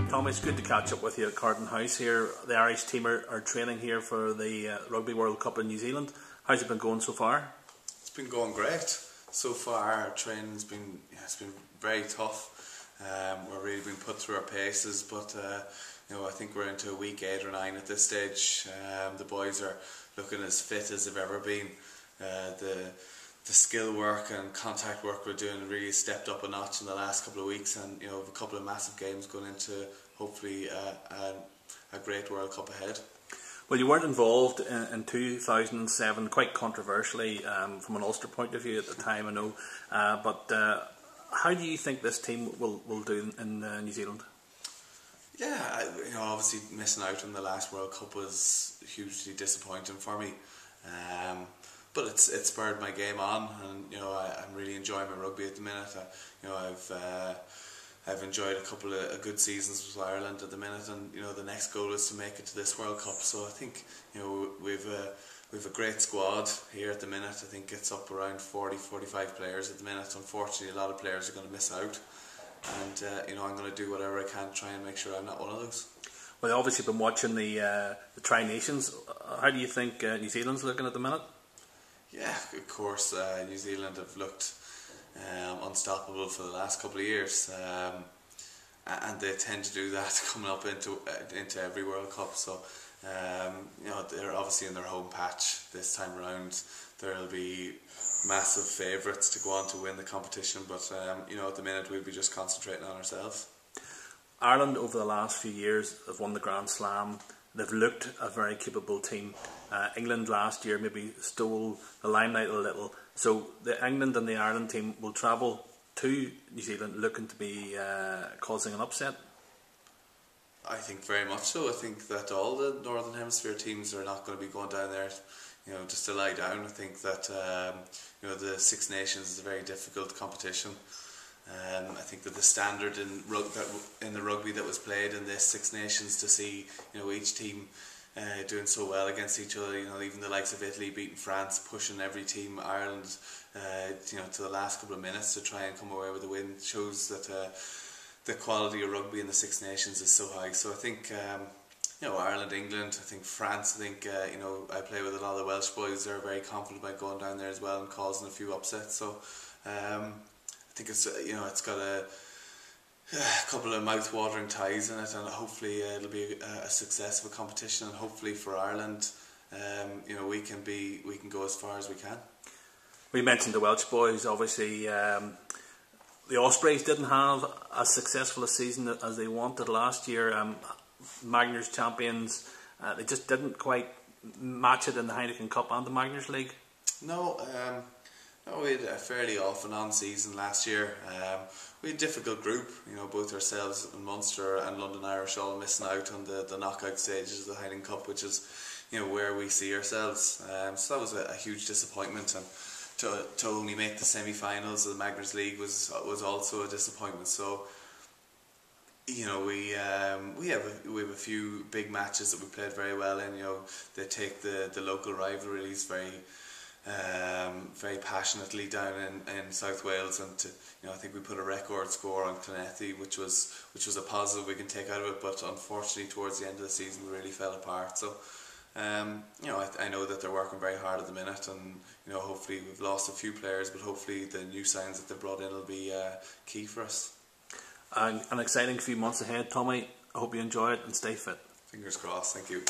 Tommy, it's good to catch up with you at Carton House here. The Irish team are training here for the Rugby World Cup in New Zealand. How's it been going so far? It's been going great. So far, training's been very tough. We're really being put through our paces, but I think we're into week 8 or 9 at this stage. The boys are looking as fit as they've ever been. The skill work and contact work we're doing really stepped up a notch in the last couple of weeks, and we have a couple of massive games going into hopefully a great World Cup ahead. Well, you weren't involved in 2007, quite controversially from an Ulster point of view at the time, I know. But how do you think this team will do in New Zealand? Yeah, obviously missing out on the last World Cup was hugely disappointing for me. But it spurred my game on, and I'm really enjoying my rugby at the minute. I've enjoyed a couple of good seasons with Ireland at the minute, and the next goal is to make it to this World Cup. So I think we've a great squad here at the minute. I think it's up around 40-45 players at the minute. Unfortunately, a lot of players are going to miss out, and I'm going to do whatever I can to try and make sure I'm not one of those. Well, you've obviously been watching the Tri-Nations. How do you think New Zealand's looking at the minute? Yeah, of course, New Zealand have looked unstoppable for the last couple of years, and they tend to do that coming up into every World Cup. So they're obviously in their home patch this time around. There'll be massive favourites to go on to win the competition, but at the minute we'll be just concentrating on ourselves. Ireland over the last few years have won the Grand Slam. They've looked a very capable team. England last year maybe stole the limelight a little. So the England and the Ireland team will travel to New Zealand looking to be causing an upset. I think very much so. I think that all the Northern Hemisphere teams are not going to be going down there just to lie down. I think that the Six Nations is a very difficult competition. I think that the standard in the rugby that was played in this Six Nations, to see each team doing so well against each other, even the likes of Italy beating France, pushing every team, Ireland to the last couple of minutes to try and come away with a win, shows that the quality of rugby in the Six Nations is so high. So I think Ireland, England, I think France, I think I play with a lot of the Welsh boys. They're very confident about going down there as well and causing a few upsets. So I think it's got a couple of mouth-watering ties in it, and hopefully it'll be a success of a competition, and hopefully for Ireland, we can go as far as we can. We mentioned the Welsh boys. Obviously, the Ospreys didn't have as successful a season as they wanted last year. Magners champions, they just didn't quite match it in the Heineken Cup and the Magners League. No, we had a fairly off and on season last year. We had a difficult group, both ourselves and Munster and London Irish all missing out on the knockout stages of the Heineken Cup, which is where we see ourselves. So that was a huge disappointment, and to only make the semi-finals of the Magners League was also a disappointment. So we have a few big matches that we played very well in. They take the local rivalries very passionately down in South Wales, and I think we put a record score on Clonethy, which was a positive we can take out of it. But unfortunately, towards the end of the season, we really fell apart. So I know that they're working very hard at the minute, and hopefully we've lost a few players, but hopefully the new signs that they've brought in will be key for us. An exciting few months ahead, Tommy. I hope you enjoy it and stay fit. Fingers crossed. Thank you.